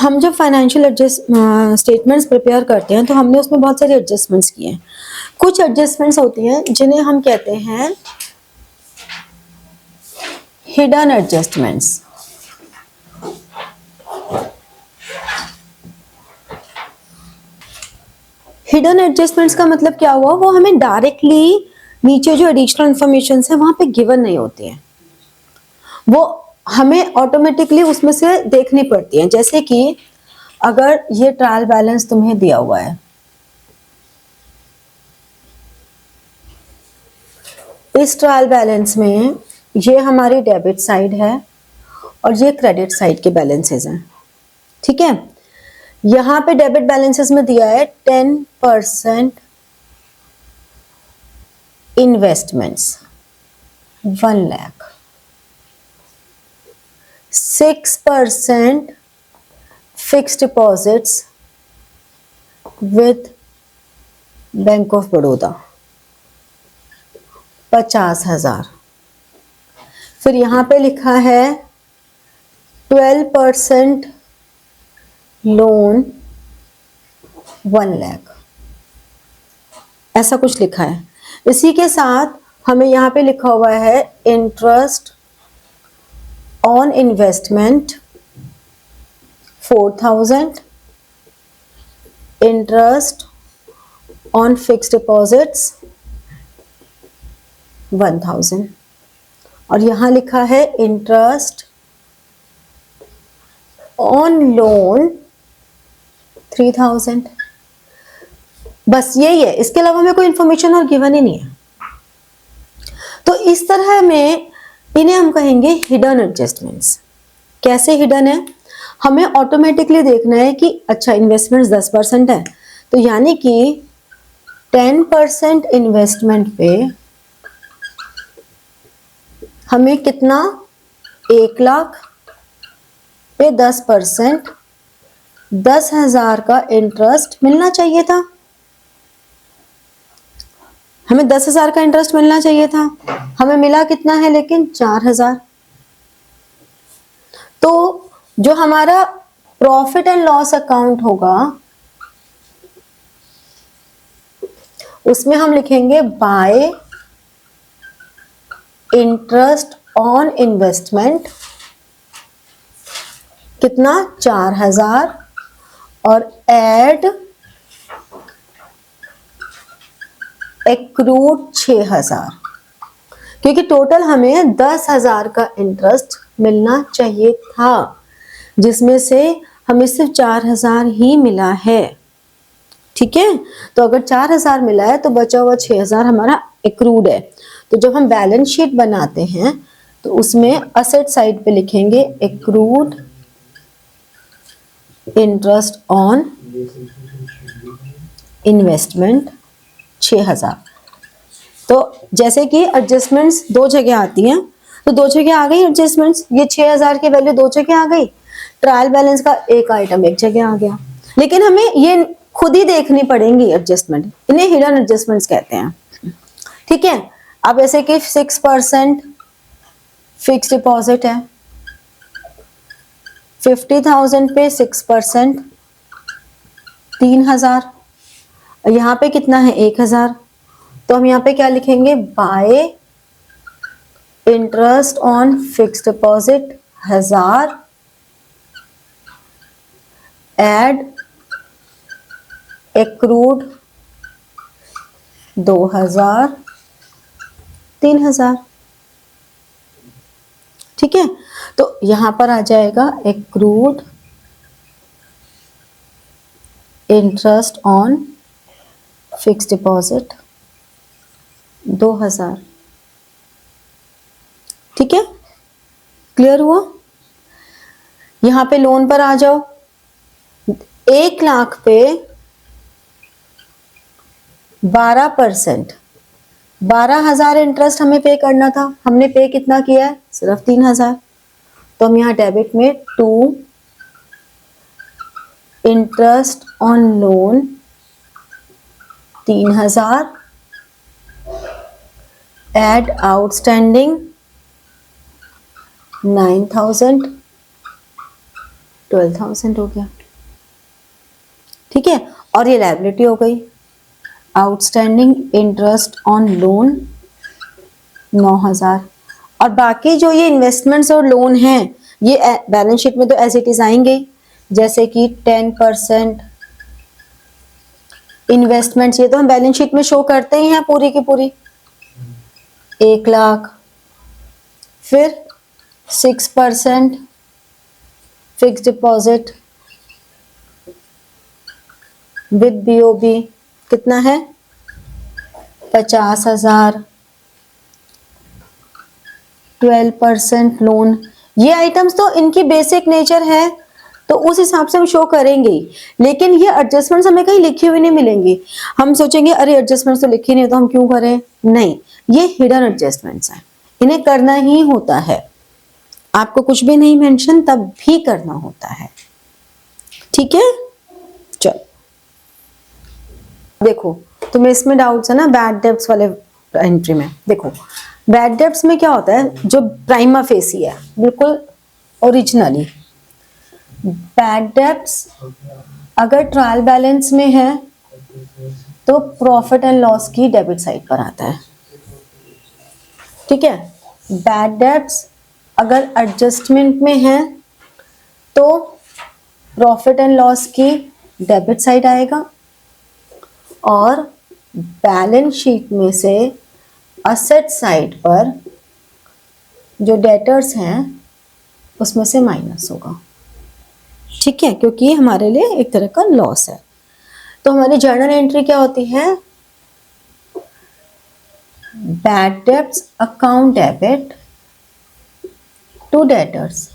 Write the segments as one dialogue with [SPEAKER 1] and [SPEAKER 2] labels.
[SPEAKER 1] हम जब financial statements prepare करते हैं तो हमने उसमें बहुत सारे एडजस्टमेंट्स किए हैं। कुछ एडजस्टमेंट्स होती हैं जिन्हें हम कहते हैं हिडन एडजस्टमेंट्स। हिडन एडजस्टमेंट्स का मतलब क्या हुआ, वो हमें डायरेक्टली नीचे जो एडिशनल इंफॉर्मेशन है वहां पे गिवन नहीं होती है, वो हमें ऑटोमेटिकली उसमें से देखनी पड़ती है। जैसे कि अगर ये ट्रायल बैलेंस तुम्हें दिया हुआ है, इस ट्रायल बैलेंस में ये हमारी डेबिट साइड है और ये क्रेडिट साइड के बैलेंसेस हैं, ठीक है। यहां पे डेबिट बैलेंसेस में दिया है 10% investments 1 lakh, 6% fixed deposits with bank of Baroda 50,000। फिर यहां पे लिखा है 12% लोन 1 लाख, ऐसा कुछ लिखा है। इसी के साथ हमें यहाँ पे लिखा हुआ है interest on investment 4,000, interest on fixed deposits 1,000 और यहाँ लिखा है इंटरेस्ट ऑन लोन 3,000। बस यही है, इसके अलावा हमें कोई इंफॉर्मेशन और गिवन ही नहीं है। तो इस तरह में इन्हें हम कहेंगे हिडन एडजस्टमेंट्स। कैसे हिडन है, हमें ऑटोमेटिकली देखना है कि अच्छा इन्वेस्टमेंट्स 10% है, तो यानी कि 10% इन्वेस्टमेंट पे हमें कितना, 1 लाख पे 10%, 10,000 का इंटरेस्ट मिलना चाहिए था। हमें 10,000 का इंटरेस्ट मिलना चाहिए था, हमें मिला कितना है लेकिन 4,000। तो जो हमारा प्रॉफिट एंड लॉस अकाउंट होगा उसमें हम लिखेंगे बाय इंटरेस्ट ऑन इन्वेस्टमेंट कितना, 4,000 और एड एक्रूड 6,000, क्योंकि टोटल हमें 10,000 का इंटरेस्ट मिलना चाहिए था, जिसमें से हमें सिर्फ 4,000 ही मिला है, ठीक है। तो अगर 4,000 मिला है तो बचा हुआ 6,000 हमारा एक्रूड है। तो जब हम बैलेंस शीट बनाते हैं तो उसमें असेट साइड पे लिखेंगे एक्रूड इंटरेस्ट ऑन इन्वेस्टमेंट 6,000। तो जैसे कि एडजस्टमेंट्स 2 जगह आती हैं, तो 2 जगह आ गई एडजस्टमेंट्स, ये 6,000 की वैल्यू 2 जगह आ गई, ट्रायल बैलेंस का एक आइटम एक जगह आ गया। लेकिन हमें ये खुद ही देखनी पड़ेंगी एडजस्टमेंट, इन्हें हिडन एडजस्टमेंट्स कहते हैं, ठीक है। अब ऐसे कि 6% फिक्स डिपॉजिट है, 50,000 पे 6% 3,000, यहाँ पे कितना है 1,000, तो हम यहाँ पे क्या लिखेंगे, by interest on fixed deposit 1,000 add accrued 2,000 3,000, ठीक है। तो यहां पर आ जाएगा accrued interest on fixed deposit 2,000, ठीक है, क्लियर हुआ। यहां पे लोन पर आ जाओ, 1 लाख पे 12%, 12,000 इंटरेस्ट हमें पे करना था, हमने पे कितना किया है, सिर्फ 3,000। तो हम यहाँ डेबिट में 2 interest on loan 3,000 add outstanding 9,000 12,000 हो गया। ठीक है, और ये लायबिलिटी हो गई। आउटस्टैंडिंग इंटरेस्ट ऑन लोन 9,000, और बाकी जो ये इन्वेस्टमेंट्स और लोन हैं ये बैलेंस शीट में तो एज इट इज आएंगे, जैसे कि 10% इन्वेस्टमेंट्स, ये तो हम बैलेंस शीट में शो करते ही हैं पूरी की पूरी, 1,00,000। फिर 6% फिक्स डिपॉजिट विद BOB कितना है, 50,000। 12% लोन, ये आइटम्स तो इनकी बेसिक नेचर है तो उस हिसाब से हम शो करेंगे ही, लेकिन ये एडजस्टमेंट्स हमें कहीं लिखी हुई नहीं मिलेंगी। हम सोचेंगे अरे एडजस्टमेंट्स तो लिखी नहीं है तो हम क्यों करें, नहीं, ये हिडन एडजस्टमेंट्स हैं, इन्हें करना ही होता है। आपको कुछ भी नहीं मेंशन तब भी करना होता है, ठीक है। चलो देखो, तुम्हें इसमें डाउट्स है ना बैड डेब्ट्स वाले एंट्री में। देखो बैड डेब्ट्स में क्या होता है, जो प्राइमा फेसी है बिल्कुल ओरिजिनली, बैड डेब्ट्स अगर ट्रायल बैलेंस में है तो प्रॉफिट एंड लॉस की डेबिट साइड पर आता है, ठीक है। बैड डेब्ट्स अगर एडजस्टमेंट में है तो प्रॉफिट एंड लॉस की डेबिट साइड आएगा, और बैलेंस शीट में से असेट साइड पर जो डेटर्स हैं उसमें से माइनस होगा, ठीक है, क्योंकि हमारे लिए एक तरह का लॉस है। तो हमारी जर्नल एंट्री क्या होती है, bad debts account debit to debtors,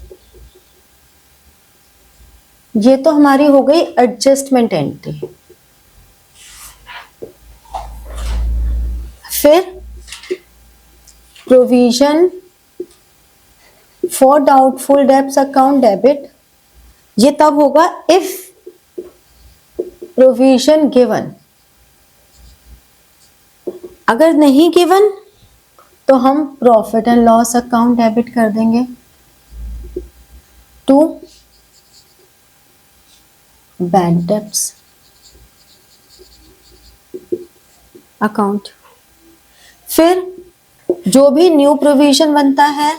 [SPEAKER 1] ये तो हमारी हो गई एडजस्टमेंट एंट्री। फिर provision for doubtful debts account debit, ये तब होगा इफ प्रोविजन गिवन, अगर नहीं गिवन तो हम profit and loss account debit कर देंगे टू बैड डेब्ट्स अकाउंट। फिर जो भी न्यू प्रोविजन बनता है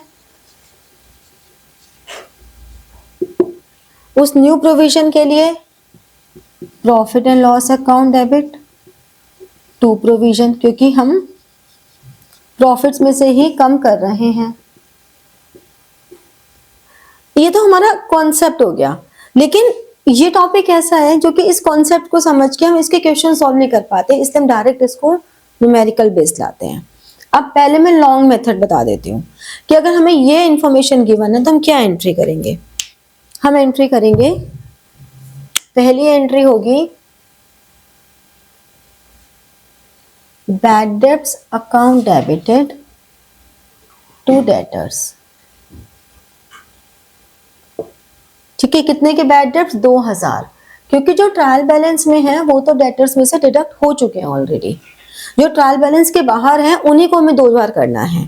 [SPEAKER 1] उस न्यू प्रोविजन के लिए profit and loss account debit to provision, क्योंकि हम प्रॉफिट्स में से ही कम कर रहे हैं। ये तो हमारा कॉन्सेप्ट हो गया, लेकिन ये टॉपिक ऐसा है जो कि इस कॉन्सेप्ट को समझ के हम इसके क्वेश्चन सॉल्व नहीं कर पाते, इसलिए हम डायरेक्ट इसको न्यूमेरिकल बेस्ड लाते हैं। अब पहले मैं लॉन्ग मेथड बता देती हूँ कि अगर हमें ये इंफॉर्मेशन गिवन है तो हम क्या एंट्री करेंगे। हम एंट्री करेंगे, पहली एंट्री होगी bad debts account debited to debtors, ठीक है। कितने के बैड डेब्ट्स, 2,000, क्योंकि जो ट्रायल बैलेंस में है वो तो डेटर्स में से डिडक्ट हो चुके हैं ऑलरेडी, जो ट्रायल बैलेंस के बाहर हैं उन्हीं को हमें 2 बार करना है।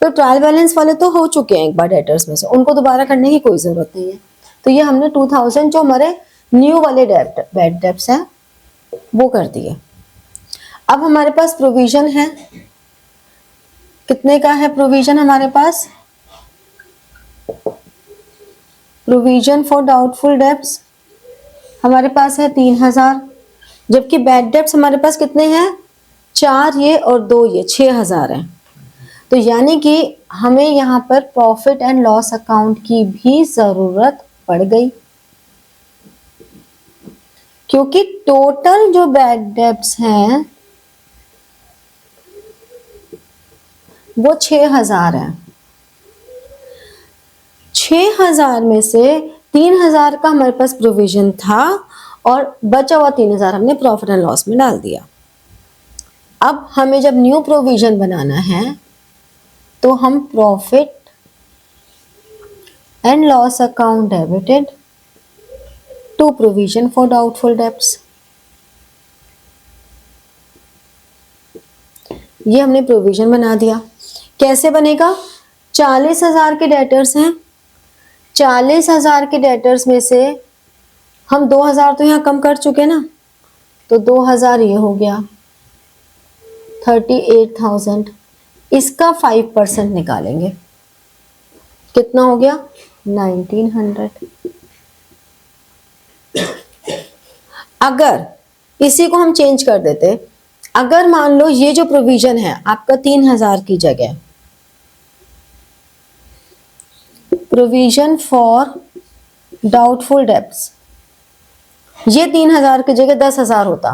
[SPEAKER 1] तो ट्रायल बैलेंस वाले तो हो चुके हैं एक बार डेटर्स में से, उनको दोबारा करने की कोई जरूरत नहीं है। तो ये हमने 2,000 जो हमारे न्यू वाले बैड डेब्ट्स हैं वो कर दिए। अब हमारे पास प्रोविजन है, कितने का है प्रोविजन हमारे पास, प्रोविजन फॉर डाउटफुल डेब्ट्स हमारे पास है 3,000, जबकि बैड डेब्ट्स हमारे पास कितने हैं, 4 ये और 2 ये, 6,000 है। तो यानी कि हमें यहाँ पर प्रॉफिट एंड लॉस अकाउंट की भी जरूरत पड़ गई, क्योंकि टोटल जो बैड डेब्ट्स हैं वो 6,000 है। 6,000 में से 3,000 का हमारे पास प्रोविजन था और बचा हुआ 3,000 हमने प्रॉफिट एंड लॉस में डाल दिया। अब हमें जब न्यू प्रोविजन बनाना है तो हम profit and loss account debited to provision for doubtful debts, ये हमने प्रोविजन बना दिया। कैसे बनेगा, 40,000 के डेटर्स हैं, 40,000 के डेटर्स में से हम 2000 तो यहाँ कम कर चुके ना, तो 2000 ये हो गया 38,000, इसका 5% निकालेंगे, कितना हो गया 1900। अगर इसी को हम चेंज कर देते, अगर मान लो ये जो प्रोविजन है आपका 3000 की जगह, प्रोविजन फॉर डाउटफुल डेब्ट्स, ये 3000 की जगह 10,000 होता,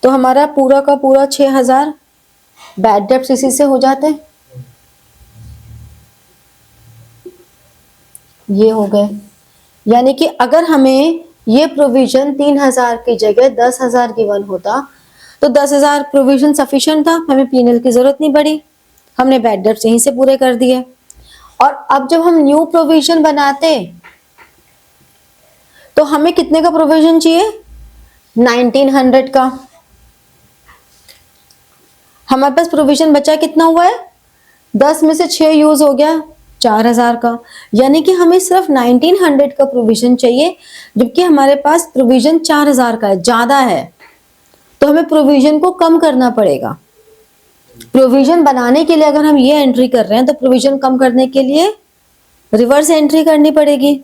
[SPEAKER 1] तो हमारा पूरा का पूरा 6000 बैड डेब्ट्स इसी से हो जाते, ये हो गए। यानी कि अगर हमें ये प्रोविजन 3000 की जगह 10,000 गिवन होता, तो 10,000 प्रोविजन सफिशिएंट था, हमें पीएनएल की जरूरत नहीं पड़ी, हमने बैड डेब्ट्स यहीं से पूरे कर दिए। और अब जब हम न्यू प्रोविजन बनाते तो हमें कितने का प्रोविजन चाहिए, 1900 का। हमारे पास प्रोविजन बचा कितना हुआ है, 10 में से 6 यूज हो गया, 4000 का। यानी कि हमें सिर्फ 1900 का प्रोविजन चाहिए, जबकि हमारे पास प्रोविजन 4000 का है, ज्यादा है, तो हमें प्रोविजन को कम करना पड़ेगा। प्रोविजन बनाने के लिए अगर हम ये एंट्री कर रहे हैं तो प्रोविजन कम करने के लिए रिवर्स एंट्री करनी पड़ेगी।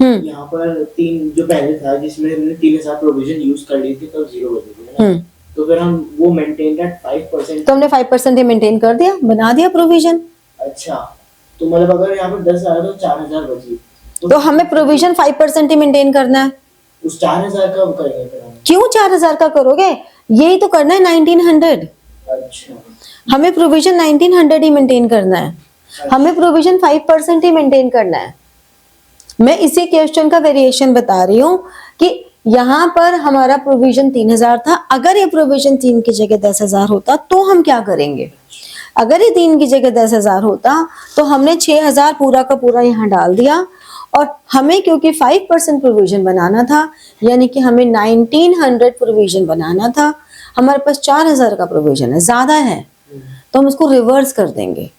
[SPEAKER 2] यहाँ पर 3 जो पहले था जिसमें हमने 3000 प्रोविजन यूज कर ली थी तब 0 बचे थे ना, तो फिर हम वो मेंटेन एट 5%,
[SPEAKER 1] तो हमने 5% ही मेंटेन कर दिया, बना दिया प्रोविजन।
[SPEAKER 2] अच्छा, तो मतलब अगर यहाँ पर 10,000 तो 4000 बची,
[SPEAKER 1] तो हमें प्रोविजन 5% ही मेंटेन करना है।
[SPEAKER 2] उस 4000 का करेंगे फिर हम?
[SPEAKER 1] क्यों 4000 का करोगे, यही तो करना है 1900।
[SPEAKER 2] अच्छा,
[SPEAKER 1] हमें प्रोविजन 1900 ही मेंटेन करना है, हमें प्रोविजन 5% ही मेंटेन करना है। मैं इसी क्वेश्चन का वेरिएशन बता रही हूँ कि यहाँ पर हमारा प्रोविजन 3000 था, अगर ये प्रोविजन 3 की जगह 10,000 होता तो हम क्या करेंगे। अगर ये 3 की जगह 10,000 होता तो हमने 6,000 पूरा का पूरा यहाँ डाल दिया, और हमें क्योंकि 5% प्रोविजन बनाना था, यानी कि हमें 1900 प्रोविजन बनाना था, हमारे पास 4000 का प्रोविजन है, ज्यादा है, तो हम उसको रिवर्स कर देंगे।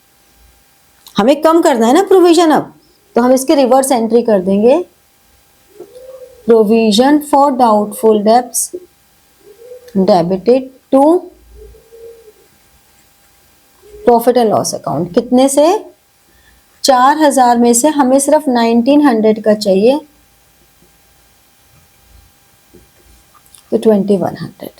[SPEAKER 1] हमें कम करना है ना प्रोविजन अब, तो हम इसके रिवर्स एंट्री कर देंगे, provision for doubtful debts debited to profit and loss account. कितने से, 4000 में से हमें सिर्फ 1900 का चाहिए, तो 2100।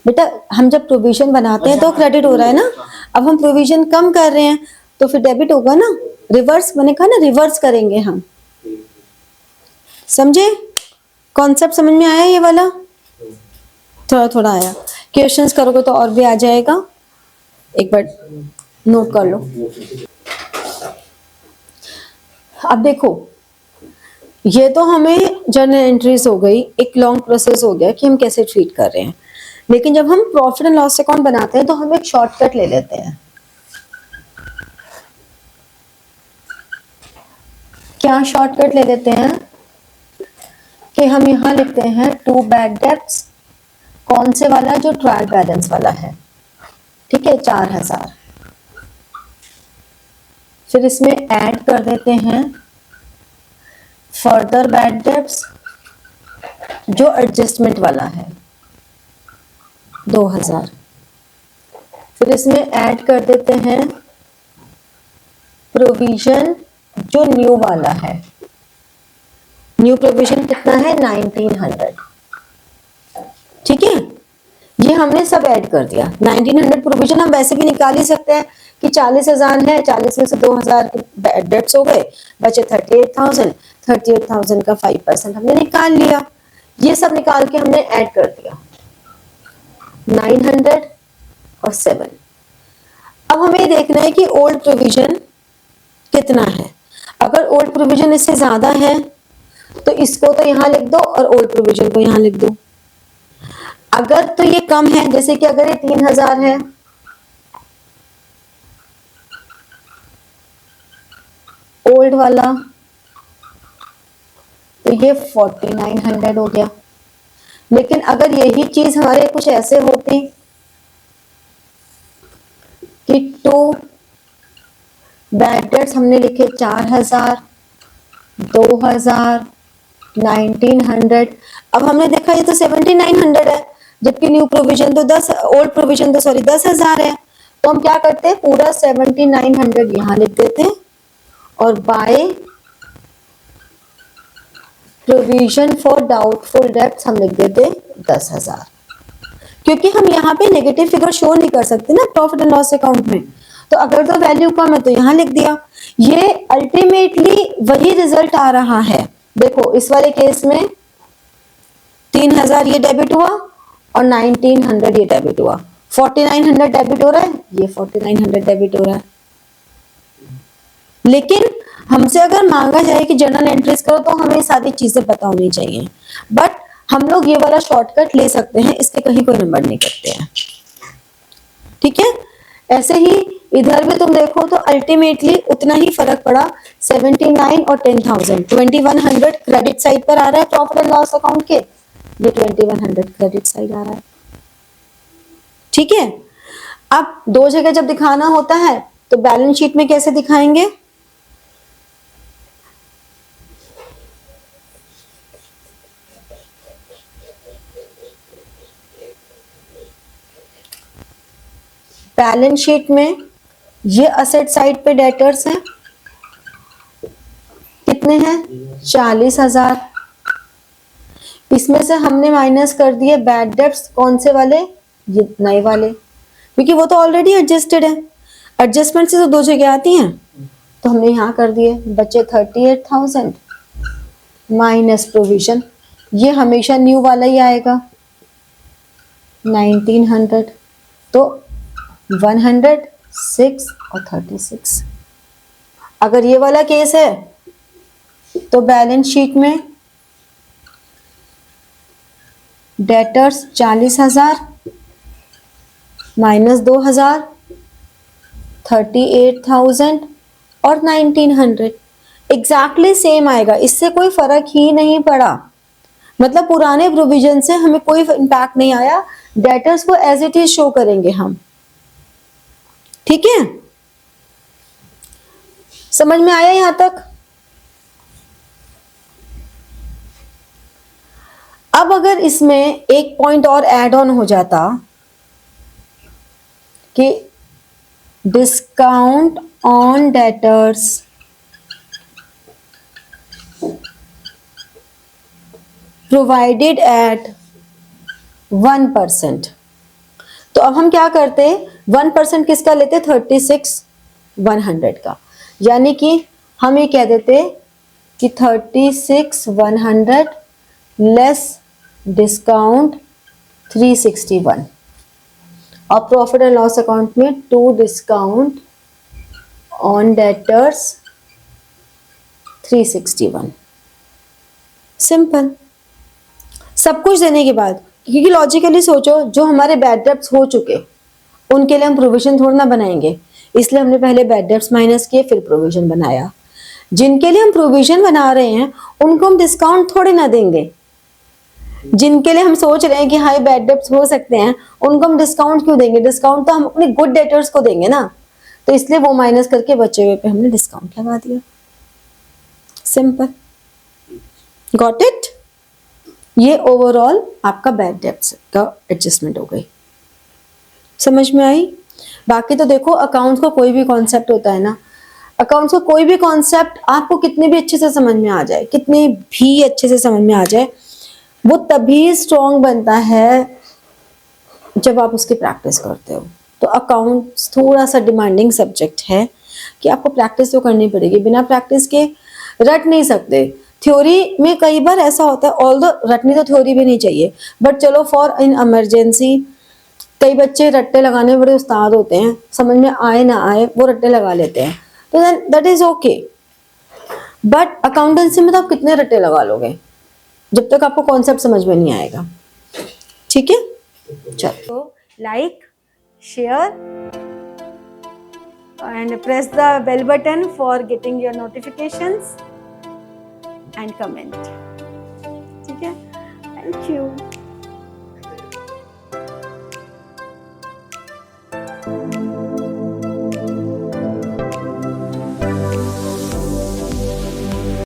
[SPEAKER 1] बेटा हम जब प्रोविजन बनाते हैं तो क्रेडिट हो रहा है ना, अब हम प्रोविजन कम कर रहे हैं तो फिर डेबिट होगा ना, रिवर्स, मैंने कहा ना रिवर्स करेंगे हम। समझे, कॉन्सेप्ट समझ में आया ये वाला, थोड़ा थोड़ा आया, क्वेश्चंस करोगे तो और भी आ जाएगा, एक बार नोट कर लो। अब देखो, ये तो हमें जर्नल एंट्रीज हो गई, एक लॉन्ग प्रोसेस हो गया कि हम कैसे ट्रीट कर रहे हैं, लेकिन जब हम प्रॉफिट एंड लॉस अकाउंट बनाते हैं तो हम एक शॉर्टकट ले लेते हैं। क्या शॉर्टकट ले लेते हैं कि हम यहां लिखते हैं टू बैड डेब्ट्स, कौन से वाला, जो ट्रायल बैलेंस वाला है, ठीक है, 4000। फिर इसमें ऐड कर देते हैं फर्दर बैड डेब्ट्स जो एडजस्टमेंट वाला है 2000। फिर इसमें ऐड कर देते हैं प्रोविजन जो न्यू वाला है, न्यू प्रोविजन कितना है 1900, ठीक है, ये हमने सब ऐड कर दिया। 1900 प्रोविजन हम वैसे भी निकाल ही सकते हैं कि 40,000 है, 40 में से 2000 बैड डेब्ट्स हो गए, बचे 38,000, 38,000 का 5% हमने निकाल लिया, ये सब निकाल के हमने ऐड कर दिया 900 और 7। अब हमें देखना है कि ओल्ड प्रोविजन कितना है। अगर ओल्ड प्रोविजन इससे ज्यादा है तो इसको तो यहां लिख दो और ओल्ड प्रोविजन को यहां लिख दो। अगर तो ये कम है, जैसे कि अगर ये 3000 है, ओल्ड वाला, तो ये 4900 हो गया। लेकिन अगर यही चीज हमारे कुछ ऐसे होती कि टू बैड डेट्स हमने लिखे 4000, 2000, 1900। अब हमने देखा ये तो 7900 है, जबकि न्यू प्रोविजन तो 10, ओल्ड प्रोविजन तो सॉरी 10,000 है। तो हम क्या करते हैं, पूरा 7900 यहाँ लिख देते हैं और by provision for doubtful debts हम लिख देते हैं 10,000, क्योंकि हम यहाँ पे नेगेटिव फिगर शो नहीं कर सकते ना प्रॉफिट एंड लॉस अकाउंट में। तो अगर तो वैल्यू कम है तो यहाँ लिख दिया। ये अल्टीमेटली वही रिजल्ट आ रहा है। देखो इस वाले केस में 3000 ये डेबिट हुआ और 1900 ये डेबिट हुआ, 4900 डेबिट हो रहा है, ये 4900 डेबिट हो रहा है। लेकिन हमसे अगर मांगा जाए कि जर्नल एंट्रीज करो तो हमें सारी चीजें पता होनी चाहिए, बट हम लोग ये वाला शॉर्टकट ले सकते हैं, इसके कहीं कोई नंबर नहीं करते हैं। ठीक है, ऐसे ही इधर भी तुम देखो तो अल्टीमेटली उतना ही फर्क पड़ा, 79 और 10,000, 2100 क्रेडिट साइड पर आ रहा है प्रॉफिट एंड लॉस अकाउंट के, ये 2100 क्रेडिट साइड आ रहा है। ठीक है, अब दो जगह जब दिखाना होता है तो बैलेंस शीट में कैसे दिखाएंगे, बैलेंस शीट में ये असेट साइड पे डेटर्स हैं, कितने हैं 40,000। इसमें से हमने माइनस कर दिए बैड डेब्ट्स, कौन से वाले, ये नए वाले, क्योंकि वो तो ऑलरेडी एडजस्टेड है। एडजस्टमेंट से तो दो जगह आती हैं, तो हमने यहाँ कर दिए, बचे 38,000 माइनस प्रोविजन, ये हमेशा न्यू वाला ही आएगा 1900, तो 106 और 36। अगर ये वाला केस है तो बैलेंस शीट में डेटर्स 40,000 माइनस 2000, 38,000 और 1900 एग्जैक्टली सेम आएगा, इससे कोई फर्क ही नहीं पड़ा। मतलब पुराने प्रोविजन से हमें कोई इंपैक्ट नहीं आया, डेटर्स को एज इट इज शो करेंगे हम। ठीक है, समझ में आया यहां तक। अब अगर इसमें एक पॉइंट और ऐड ऑन हो जाता कि discount on debtors provided eight 1%, तो अब हम क्या करते हैं, 1% किसका लेते, 36,100 का, यानी कि हम ये कह देते कि 36,100 लेस डिस्काउंट 361, और प्रॉफिट एंड लॉस अकाउंट में to discount on debtors 361। Simple, सब कुछ देने के बाद, क्योंकि लॉजिकली सोचो, जो हमारे बैड डेब्ट्स हो चुके उनके लिए हम प्रोविजन थोड़ा ना बनाएंगे, इसलिए हमने पहले बैड डेब्ट्स माइनस किए फिर प्रोविजन बनाया। जिनके लिए हम प्रोविजन बना रहे हैं उनको हम डिस्काउंट थोड़ी ना देंगे, जिनके लिए हम सोच रहे हैं कि हाई बैड डेब्ट्स हो सकते हैं उनको हम डिस्काउंट क्यों देंगे, डिस्काउंट तो हम अपने गुड डेटर्स को देंगे ना, तो इसलिए वो माइनस करके बचे हुए पे हमने डिस्काउंट लगा दिया। Simple, got it. ये ओवरऑल आपका बैड डेब्ट्स का एडजस्टमेंट हो गई, समझ में आई। बाकी तो देखो अकाउंट्स का कोई भी कॉन्सेप्ट होता है ना, अकाउंट्स का कोई भी कॉन्सेप्ट आपको कितने भी अच्छे से समझ में आ जाए, कितने भी अच्छे से समझ में आ जाए, वो तभी स्ट्रॉन्ग बनता है जब आप उसकी प्रैक्टिस करते हो। तो अकाउंट्स थोड़ा सा डिमांडिंग सब्जेक्ट है कि आपको प्रैक्टिस तो करनी पड़ेगी, बिना प्रैक्टिस के रट नहीं सकते। थ्योरी में कई बार ऐसा होता है, ऑल्दो रटनी तो थ्योरी भी नहीं चाहिए, बट चलो फॉर इन इमरजेंसी कई बच्चे रट्टे लगाने में बड़े उस्ताद होते हैं, समझ में आए ना आए वो रट्टे लगा लेते हैं, तो then that is okay. But accountancy में तो आप कितने रट्टे लगा लोगे जब तक आपको कॉन्सेप्ट समझ में नहीं आएगा। ठीक है, चलो like, share and press the bell button for getting your notifications and comment. ठीक है, thank you.